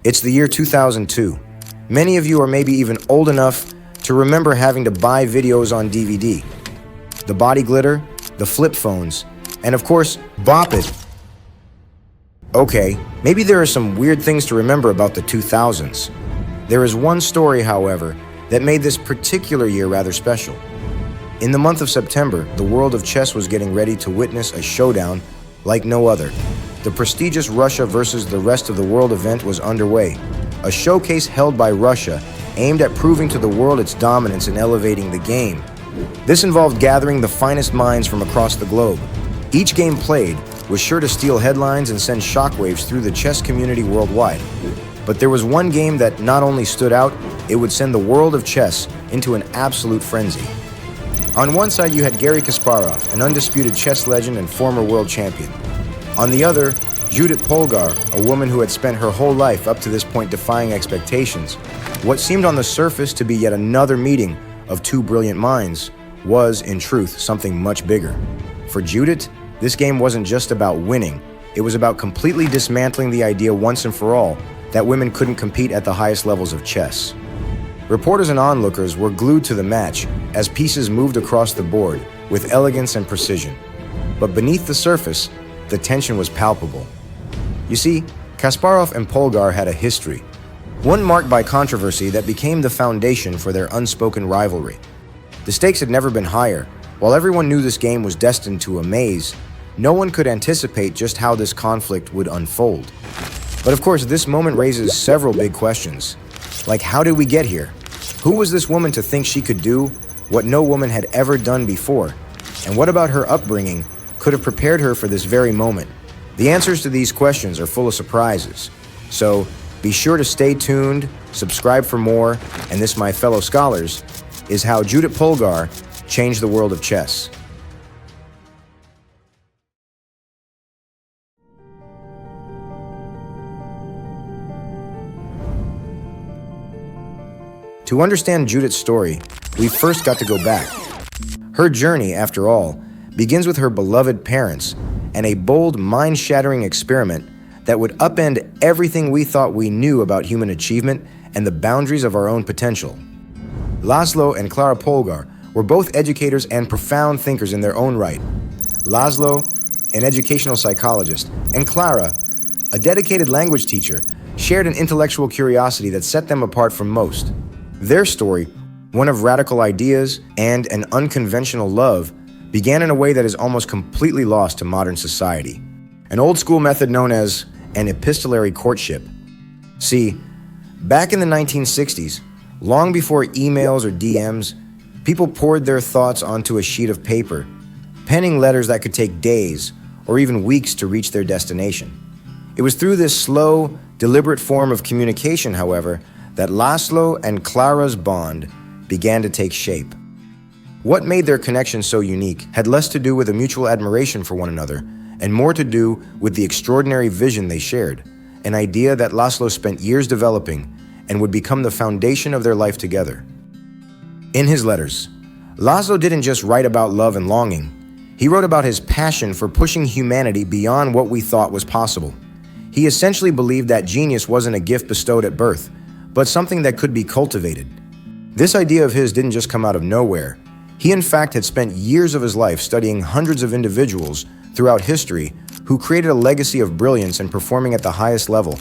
It's the year 2002. Many of you are maybe even old enough to remember having to buy videos on DVD. The body glitter, the flip phones, and of course, Bop It. Okay, maybe there are some weird things to remember about the 2000s. There is one story, however, that made this particular year rather special. In the month of September, the world of chess was getting ready to witness a showdown like no other. The prestigious Russia versus the rest of the world event was underway, a showcase held by Russia aimed at proving to the world its dominance and elevating the game. This involved gathering the finest minds from across the globe. Each game played was sure to steal headlines and send shockwaves through the chess community worldwide. But there was one game that not only stood out, it would send the world of chess into an absolute frenzy. On one side, you had Garry Kasparov, an undisputed chess legend and former world champion. On the other, Judit Polgar, a woman who had spent her whole life up to this point defying expectations. What seemed on the surface to be yet another meeting of two brilliant minds was, in truth, something much bigger. For Judit, this game wasn't just about winning, it was about completely dismantling the idea once and for all that women couldn't compete at the highest levels of chess. Reporters and onlookers were glued to the match as pieces moved across the board with elegance and precision. But beneath the surface, the tension was palpable. You see, Kasparov and Polgar had a history, one marked by controversy that became the foundation for their unspoken rivalry. The stakes had never been higher. While everyone knew this game was destined to amaze, no one could anticipate just how this conflict would unfold. But of course, this moment raises several big questions. Like, how did we get here? Who was this woman to think she could do what no woman had ever done before? And what about her upbringing could have prepared her for this very moment? The answers to these questions are full of surprises. So be sure to stay tuned, subscribe for more, and this, my fellow scholars, is how Judit Polgar changed the world of chess. To understand Judit's story, we first got to go back. Her journey, after all, begins with her beloved parents and a bold, mind-shattering experiment that would upend everything we thought we knew about human achievement and the boundaries of our own potential. Laszlo and Clara Polgar were both educators and profound thinkers in their own right. Laszlo, an educational psychologist, and Clara, a dedicated language teacher, shared an intellectual curiosity that set them apart from most. Their story, one of radical ideas and an unconventional love, began in a way that is almost completely lost to modern society. An old-school method known as an epistolary courtship. See, back in the 1960s, long before emails or DMs, people poured their thoughts onto a sheet of paper, penning letters that could take days or even weeks to reach their destination. It was through this slow, deliberate form of communication, however, that Laszlo and Clara's bond began to take shape. What made their connection so unique had less to do with a mutual admiration for one another and more to do with the extraordinary vision they shared, an idea that Laszlo spent years developing and would become the foundation of their life together. In his letters, Laszlo didn't just write about love and longing. He wrote about his passion for pushing humanity beyond what we thought was possible. He essentially believed that genius wasn't a gift bestowed at birth, but something that could be cultivated. This idea of his didn't just come out of nowhere. He in fact had spent years of his life studying hundreds of individuals throughout history who created a legacy of brilliance and performing at the highest level.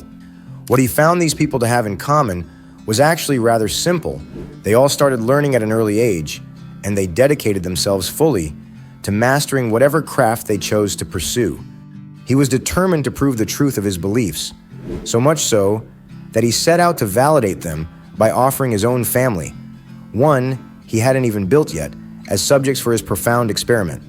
What he found these people to have in common was actually rather simple. They all started learning at an early age, and they dedicated themselves fully to mastering whatever craft they chose to pursue. He was determined to prove the truth of his beliefs, so much so that he set out to validate them by offering his own family, one he hadn't even built yet, as subjects for his profound experiment.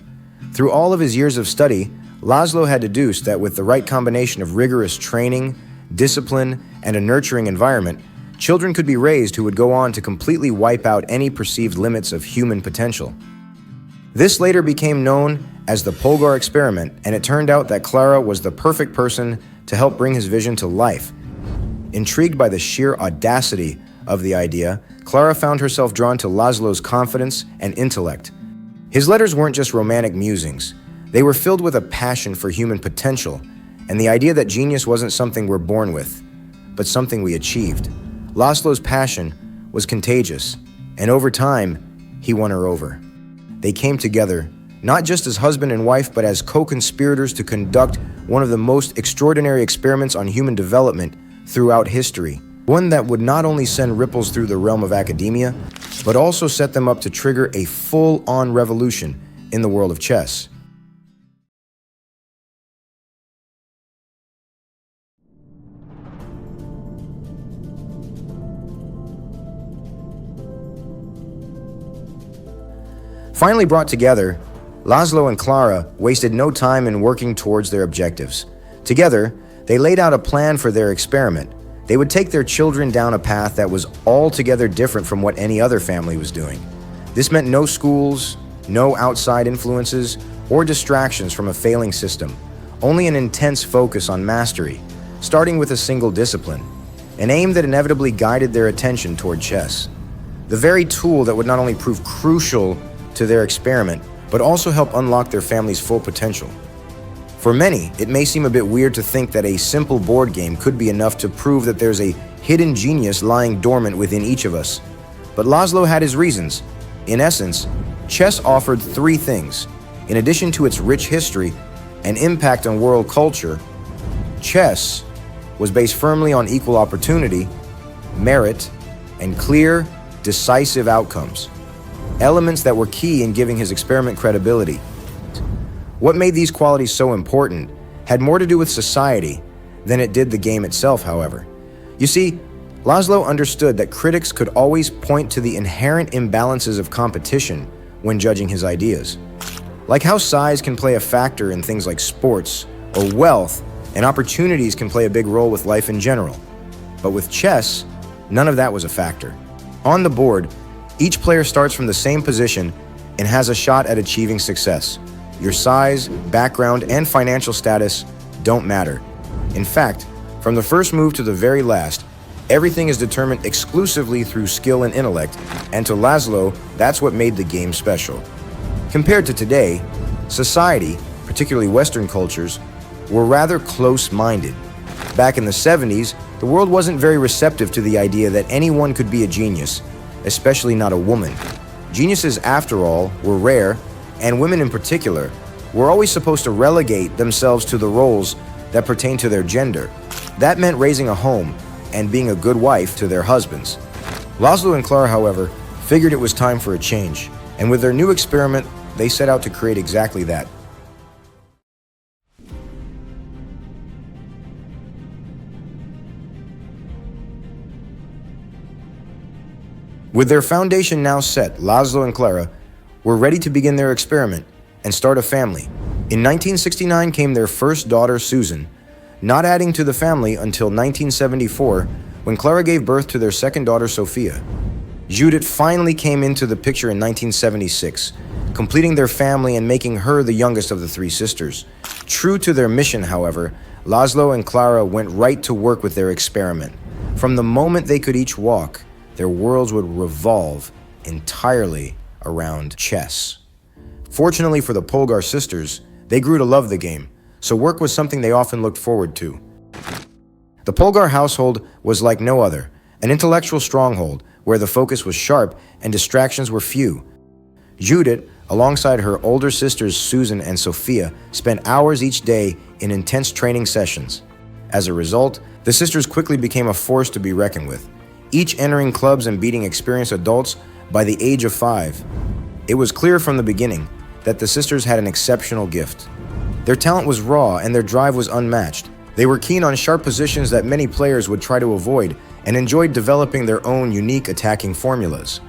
Through all of his years of study, Laszlo had deduced that with the right combination of rigorous training, discipline, and a nurturing environment, children could be raised who would go on to completely wipe out any perceived limits of human potential. This later became known as the Polgar experiment, and it turned out that Clara was the perfect person to help bring his vision to life. Intrigued by the sheer audacity of the idea, Clara found herself drawn to Laszlo's confidence and intellect. His letters weren't just romantic musings. They were filled with a passion for human potential and the idea that genius wasn't something we're born with, but something we achieved. Laszlo's passion was contagious, and over time, he won her over. They came together, not just as husband and wife, but as co-conspirators to conduct one of the most extraordinary experiments on human development throughout history. One that would not only send ripples through the realm of academia, but also set them up to trigger a full-on revolution in the world of chess. Finally brought together, Laszlo and Klara wasted no time in working towards their objectives. Together, they laid out a plan for their experiment. They would take their children down a path that was altogether different from what any other family was doing. This meant no schools, no outside influences, or distractions from a failing system, only an intense focus on mastery, starting with a single discipline, an aim that inevitably guided their attention toward chess. The very tool that would not only prove crucial to their experiment, but also help unlock their family's full potential. For many, it may seem a bit weird to think that a simple board game could be enough to prove that there's a hidden genius lying dormant within each of us. But Laszlo had his reasons. In essence, chess offered three things. In addition to its rich history and impact on world culture, chess was based firmly on equal opportunity, merit, and clear, decisive outcomes. Elements that were key in giving his experiment credibility. What made these qualities so important had more to do with society than it did the game itself, however. You see, Laszlo understood that critics could always point to the inherent imbalances of competition when judging his ideas. Like how size can play a factor in things like sports, or wealth and opportunities can play a big role with life in general. But with chess, none of that was a factor. On the board, each player starts from the same position and has a shot at achieving success. Your size, background, and financial status don't matter. In fact, from the first move to the very last, everything is determined exclusively through skill and intellect, and to Laszlo, that's what made the game special. Compared to today, society, particularly Western cultures, were rather close-minded. Back in the 70s, the world wasn't very receptive to the idea that anyone could be a genius, especially not a woman. Geniuses, after all, were rare, and women in particular were always supposed to relegate themselves to the roles that pertain to their gender. That meant raising a home and being a good wife to their husbands. Laszlo and Klara, however, figured it was time for a change, and with their new experiment, they set out to create exactly that. With their foundation now set, Laszlo and Klara were ready to begin their experiment and start a family. In 1969 came their first daughter, Susan, not adding to the family until 1974, when Klara gave birth to their second daughter, Sophia. Judit finally came into the picture in 1976, completing their family and making her the youngest of the three sisters. True to their mission, however, Laszlo and Klara went right to work with their experiment. From the moment they could each walk, their worlds would revolve entirely around chess. Fortunately for the Polgar sisters, they grew to love the game, so work was something they often looked forward to. The Polgar household was like no other, an intellectual stronghold where the focus was sharp and distractions were few. Judit, alongside her older sisters Susan and Sophia, spent hours each day in intense training sessions. As a result, the sisters quickly became a force to be reckoned with, each entering clubs and beating experienced adults by the age of 5. It was clear from the beginning that the sisters had an exceptional gift. Their talent was raw and their drive was unmatched. They were keen on sharp positions that many players would try to avoid and enjoyed developing their own unique attacking formulas.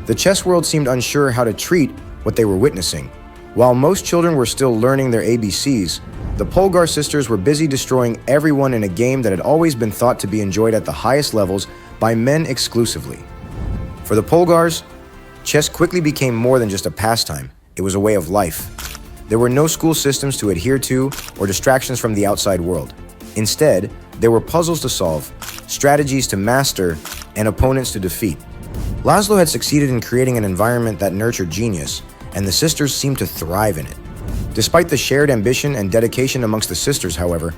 The chess world seemed unsure how to treat what they were witnessing. While most children were still learning their ABCs, the Polgar sisters were busy destroying everyone in a game that had always been thought to be enjoyed at the highest levels by men exclusively. For the Polgars, chess quickly became more than just a pastime. It was a way of life. There were no school systems to adhere to or distractions from the outside world. Instead, there were puzzles to solve, strategies to master, and opponents to defeat. Laszlo had succeeded in creating an environment that nurtured genius, and the sisters seemed to thrive in it. Despite the shared ambition and dedication amongst the sisters, however,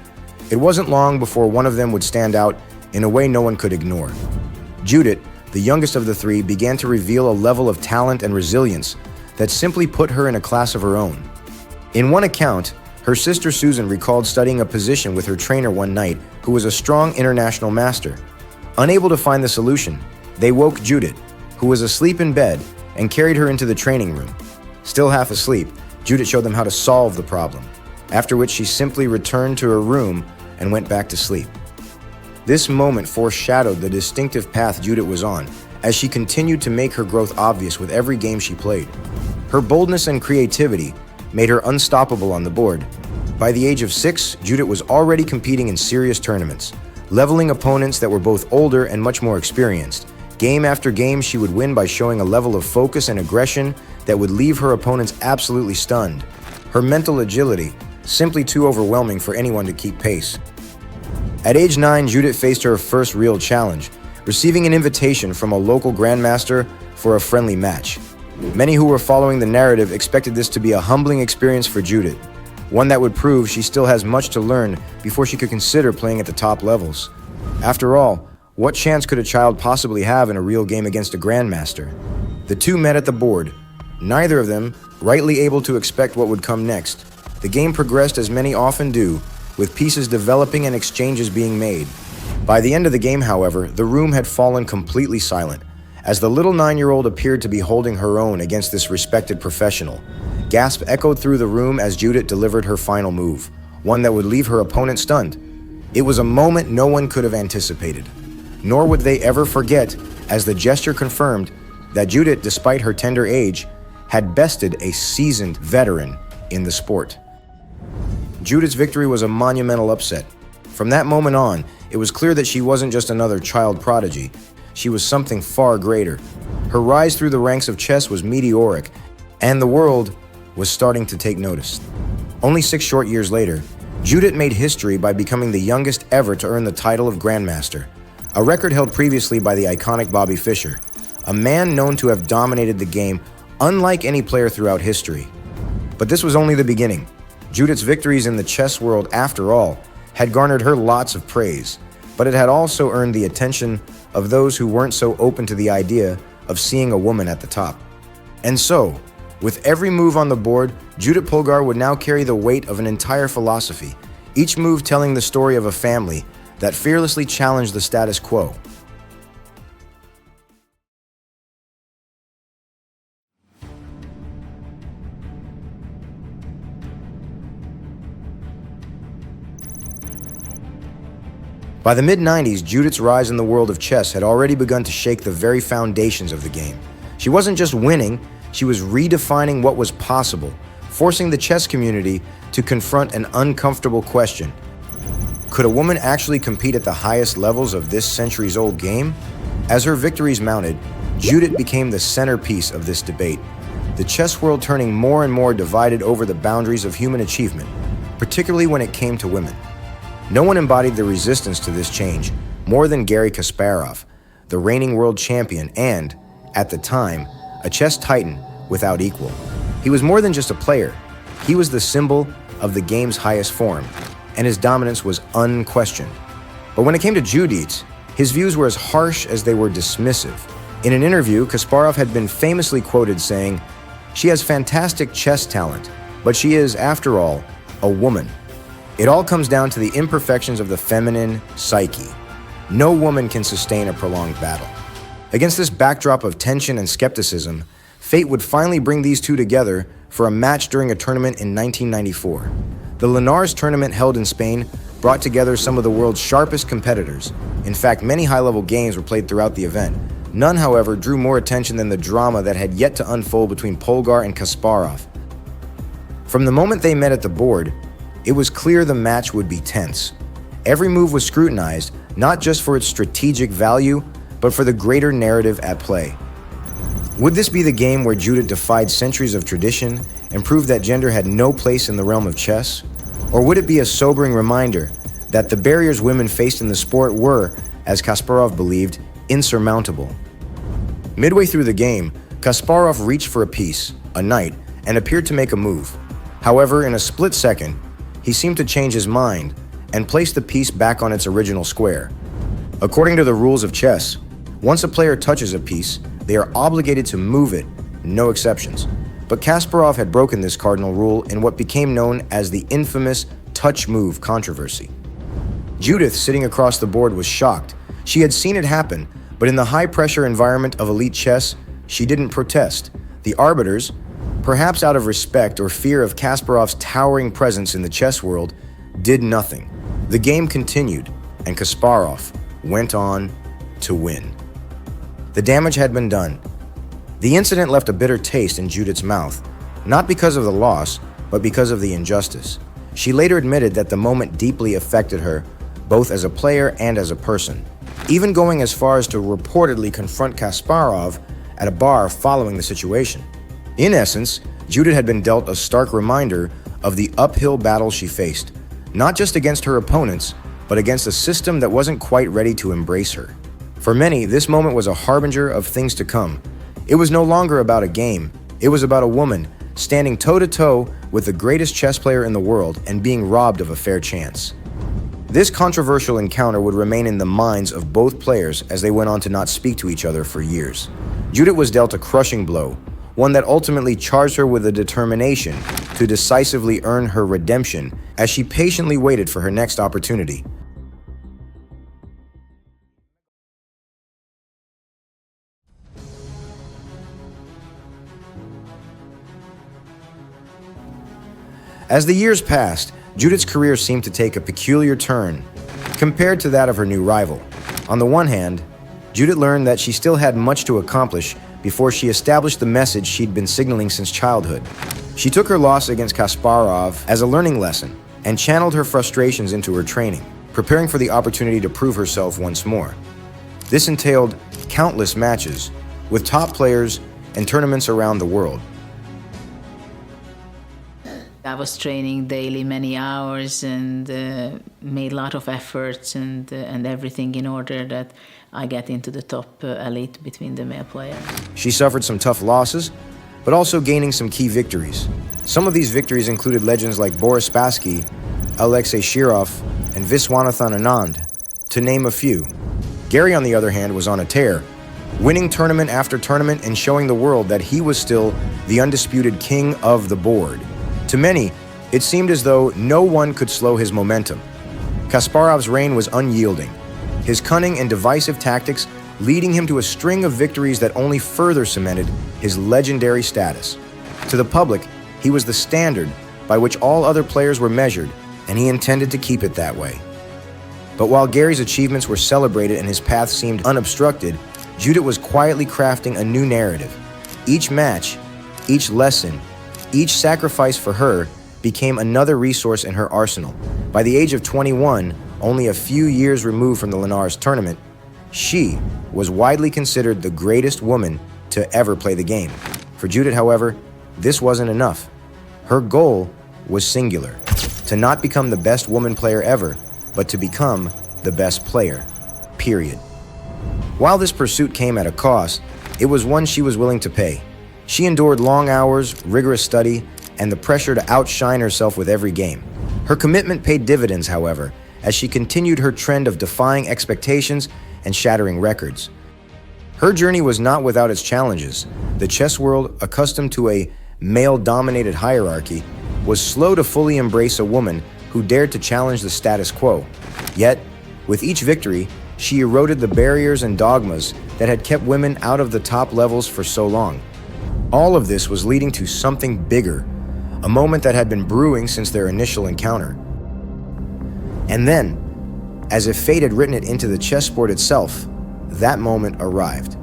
it wasn't long before one of them would stand out in a way no one could ignore. Judit, the youngest of the three, began to reveal a level of talent and resilience that simply put her in a class of her own. In one account, her sister Susan recalled studying a position with her trainer one night who was a strong international master. Unable to find the solution, they woke Judit, who was asleep in bed, and carried her into the training room. Still half asleep, Judit showed them how to solve the problem, after which she simply returned to her room and went back to sleep. This moment foreshadowed the distinctive path Judit was on, as she continued to make her growth obvious with every game she played. Her boldness and creativity made her unstoppable on the board. By the age of 6, Judit was already competing in serious tournaments, leveling opponents that were both older and much more experienced. Game after game, she would win by showing a level of focus and aggression that would leave her opponents absolutely stunned. Her mental agility, simply too overwhelming for anyone to keep pace. At age 9, Judit faced her first real challenge, receiving an invitation from a local grandmaster for a friendly match. Many who were following the narrative expected this to be a humbling experience for Judit, one that would prove she still has much to learn before she could consider playing at the top levels. After all, what chance could a child possibly have in a real game against a grandmaster? The two met at the board, neither of them rightly able to expect what would come next. The game progressed as many often do, with pieces developing and exchanges being made. By the end of the game, however, the room had fallen completely silent, as the little 9-year-old appeared to be holding her own against this respected professional. Gasps echoed through the room as Judit delivered her final move, one that would leave her opponent stunned. It was a moment no one could have anticipated, nor would they ever forget, as the gesture confirmed that Judit, despite her tender age, had bested a seasoned veteran in the sport. Judit's victory was a monumental upset. From that moment on, it was clear that she wasn't just another child prodigy. She was something far greater. Her rise through the ranks of chess was meteoric, and the world was starting to take notice. Only 6 short years later, Judit made history by becoming the youngest ever to earn the title of Grandmaster, a record held previously by the iconic Bobby Fischer, a man known to have dominated the game unlike any player throughout history. But this was only the beginning. Judit's victories in the chess world, after all, had garnered her lots of praise, but it had also earned the attention of those who weren't so open to the idea of seeing a woman at the top. And so, with every move on the board, Judit Polgar would now carry the weight of an entire philosophy, each move telling the story of a family that fearlessly challenged the status quo. By the mid-90s, Judit's rise in the world of chess had already begun to shake the very foundations of the game. She wasn't just winning, she was redefining what was possible, forcing the chess community to confront an uncomfortable question. Could a woman actually compete at the highest levels of this centuries-old game? As her victories mounted, Judit became the centerpiece of this debate, the chess world turning more and more divided over the boundaries of human achievement, particularly when it came to women. No one embodied the resistance to this change more than Garry Kasparov, the reigning world champion and, at the time, a chess titan without equal. He was more than just a player. He was the symbol of the game's highest form, and his dominance was unquestioned. But when it came to Judit, his views were as harsh as they were dismissive. In an interview, Kasparov had been famously quoted saying, "She has fantastic chess talent, but she is, after all, a woman." It all comes down to the imperfections of the feminine psyche. No woman can sustain a prolonged battle. Against this backdrop of tension and skepticism, fate would finally bring these two together for a match during a tournament in 1994. The Linares tournament held in Spain brought together some of the world's sharpest competitors. In fact, many high-level games were played throughout the event. None, however, drew more attention than the drama that had yet to unfold between Polgar and Kasparov. From the moment they met at the board, it was clear the match would be tense. Every move was scrutinized, not just for its strategic value, but for the greater narrative at play. Would this be the game where Judit defied centuries of tradition and proved that gender had no place in the realm of chess? Or would it be a sobering reminder that the barriers women faced in the sport were, as Kasparov believed, insurmountable? Midway through the game, Kasparov reached for a piece, a knight, and appeared to make a move. However, in a split second, he seemed to change his mind and place the piece back on its original square. According to the rules of chess, once a player touches a piece, they are obligated to move it, no exceptions. But Kasparov had broken this cardinal rule in what became known as the infamous touch move controversy. Judith, sitting across the board, was shocked. She had seen it happen, but in the high-pressure environment of elite chess, she didn't protest. The arbiters, perhaps out of respect or fear of Kasparov's towering presence in the chess world, did nothing. The game continued, and Kasparov went on to win. The damage had been done. The incident left a bitter taste in Judith's mouth, not because of the loss, but because of the injustice. She later admitted that the moment deeply affected her, both as a player and as a person, even going as far as to reportedly confront Kasparov at a bar following the situation. In essence, Judith had been dealt a stark reminder of the uphill battle she faced, not just against her opponents, but against a system that wasn't quite ready to embrace her. For many, this moment was a harbinger of things to come. It was no longer about a game. It was about a woman standing toe-to-toe with the greatest chess player in the world and being robbed of a fair chance. This controversial encounter would remain in the minds of both players as they went on to not speak to each other for years. Judith was dealt a crushing blow, one that ultimately charged her with a determination to decisively earn her redemption as she patiently waited for her next opportunity. As the years passed, Judith's career seemed to take a peculiar turn compared to that of her new rival. On the one hand, Judith learned that she still had much to accomplish before she established the message she'd been signaling since childhood. She took her loss against Kasparov as a learning lesson and channeled her frustrations into her training, preparing for the opportunity to prove herself once more. This entailed countless matches with top players and tournaments around the world. I was training daily, many hours, and made a lot of efforts and everything in order that I get into the top elite between the male players. She suffered some tough losses, but also gaining some key victories. Some of these victories included legends like Boris Spassky, Alexei Shirov, and Viswanathan Anand, to name a few. Garry, on the other hand, was on a tear, winning tournament after tournament and showing the world that he was still the undisputed king of the board. To many, it seemed as though no one could slow his momentum. Kasparov's reign was unyielding, his cunning and divisive tactics leading him to a string of victories that only further cemented his legendary status. To the public, he was the standard by which all other players were measured, and he intended to keep it that way. But while Garry's achievements were celebrated and his path seemed unobstructed, Judith was quietly crafting a new narrative. Each match, each lesson, each sacrifice for her became another resource in her arsenal. By the age of 21, only a few years removed from the Linares tournament, she was widely considered the greatest woman to ever play the game. For Judith, however, this wasn't enough. Her goal was singular: to not become the best woman player ever, but to become the best player, period. While this pursuit came at a cost, it was one she was willing to pay. She endured long hours, rigorous study, and the pressure to outshine herself with every game. Her commitment paid dividends, however, as she continued her trend of defying expectations and shattering records. Her journey was not without its challenges. The chess world, accustomed to a male-dominated hierarchy, was slow to fully embrace a woman who dared to challenge the status quo. Yet, with each victory, she eroded the barriers and dogmas that had kept women out of the top levels for so long. All of this was leading to something bigger, a moment that had been brewing since their initial encounter. And then, as if fate had written it into the chessboard itself, that moment arrived.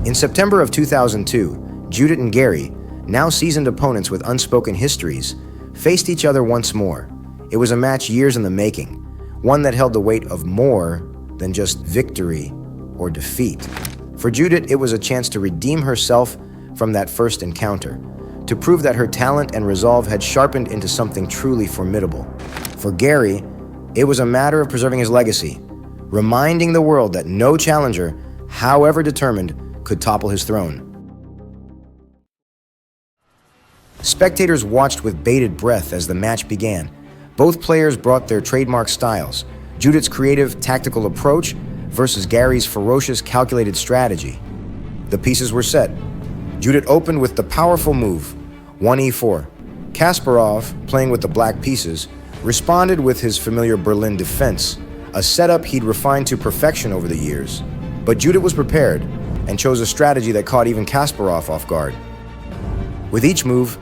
In September of 2002, Judith and Garry, now seasoned opponents with unspoken histories, faced each other once more. It was a match years in the making, one that held the weight of more than just victory or defeat. For Judith, it was a chance to redeem herself from that first encounter, to prove that her talent and resolve had sharpened into something truly formidable. For Garry, it was a matter of preserving his legacy, reminding the world that no challenger, however determined, could topple his throne. Spectators watched with bated breath as the match began. Both players brought their trademark styles. Judith's creative, tactical approach versus Garry's ferocious, calculated strategy. The pieces were set. Judit opened with the powerful move, 1e4. Kasparov, playing with the black pieces, responded with his familiar Berlin defense, a setup he'd refined to perfection over the years. But Judit was prepared and chose a strategy that caught even Kasparov off guard. With each move,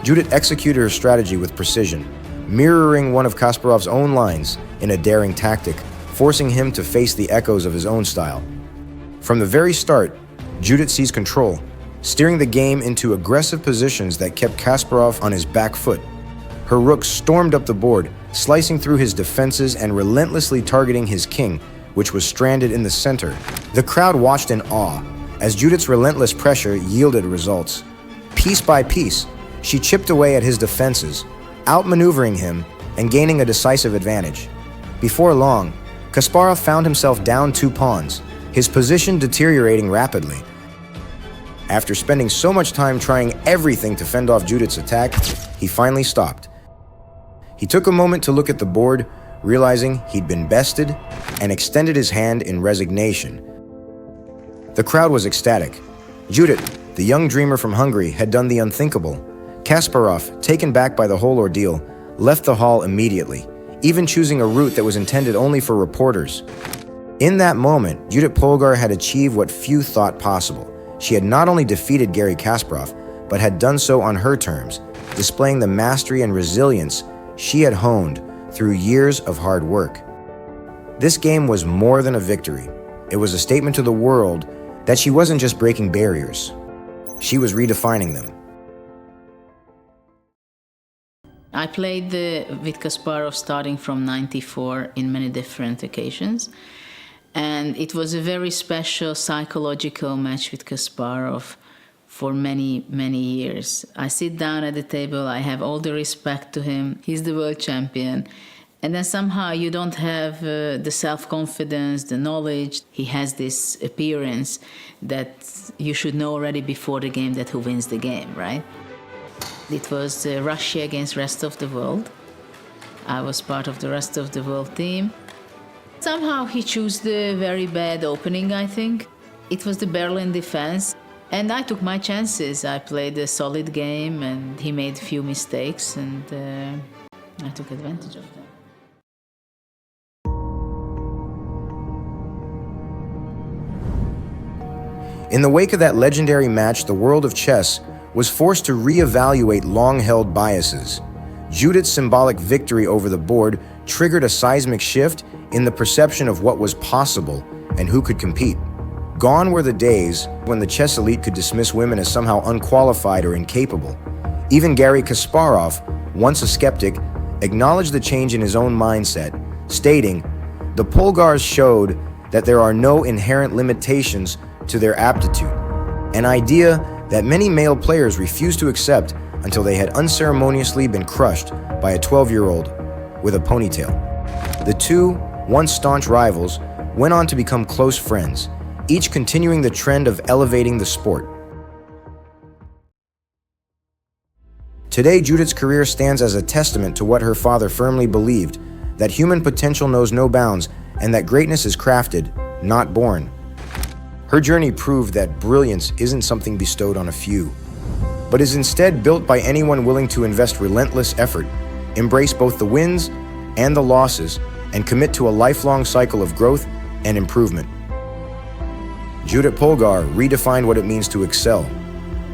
Judit executed her strategy with precision, mirroring one of Kasparov's own lines in a daring tactic, forcing him to face the echoes of his own style. From the very start, Judit seized control, steering the game into aggressive positions that kept Kasparov on his back foot. Her rook stormed up the board, slicing through his defenses and relentlessly targeting his king, which was stranded in the center. The crowd watched in awe as Judit's relentless pressure yielded results. Piece by piece, she chipped away at his defenses, outmaneuvering him and gaining a decisive advantage. Before long, Kasparov found himself down 2 pawns, his position deteriorating rapidly. After spending so much time trying everything to fend off Judit's attack, he finally stopped. He took a moment to look at the board, realizing he'd been bested, and extended his hand in resignation. The crowd was ecstatic. Judit, the young dreamer from Hungary, had done the unthinkable. Kasparov, taken back by the whole ordeal, left the hall immediately, even choosing a route that was intended only for reporters. In that moment, Judit Polgar had achieved what few thought possible. She had not only defeated Garry Kasparov, but had done so on her terms, displaying the mastery and resilience she had honed through years of hard work. This game was more than a victory. It was a statement to the world that she wasn't just breaking barriers. She was redefining them. I played with Kasparov starting from '94 in many different occasions. And it was a very special psychological match with Kasparov for many, many years. I sit down at the table, I have all the respect to him, he's the world champion. And then somehow you don't have the self-confidence, the knowledge. He has this appearance that you should know already before the game that who wins the game, right? It was Russia against rest of the world. I was part of the rest of the world team. Somehow he chose the very bad opening, I think. It was the Berlin defense, and I took my chances. I played a solid game, and he made a few mistakes, and I took advantage of them. In the wake of that legendary match, the world of chess was forced to reevaluate long-held biases. Judit's symbolic victory over the board triggered a seismic shift in the perception of what was possible and who could compete. Gone were the days when the chess elite could dismiss women as somehow unqualified or incapable. Even Garry Kasparov, once a skeptic, acknowledged the change in his own mindset, stating, "The Polgars showed that there are no inherent limitations to their aptitude," an idea that many male players refused to accept until they had unceremoniously been crushed by a 12-year-old with a ponytail. The two, once staunch rivals, went on to become close friends, each continuing the trend of elevating the sport. Today, Judit's career stands as a testament to what her father firmly believed, that human potential knows no bounds and that greatness is crafted, not born. Her journey proved that brilliance isn't something bestowed on a few, but is instead built by anyone willing to invest relentless effort, embrace both the wins and the losses, and commit to a lifelong cycle of growth and improvement. Judit Polgar redefined what it means to excel,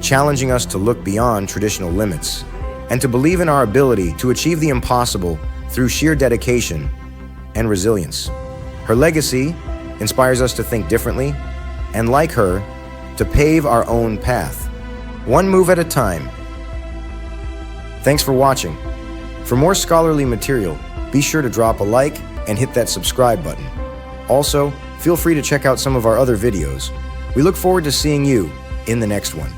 challenging us to look beyond traditional limits and to believe in our ability to achieve the impossible through sheer dedication and resilience. Her legacy inspires us to think differently and, like her, to pave our own path, one move at a time. Thanks for watching. For more scholarly material, be sure to drop a like and hit that subscribe button. Also, feel free to check out some of our other videos. We look forward to seeing you in the next one.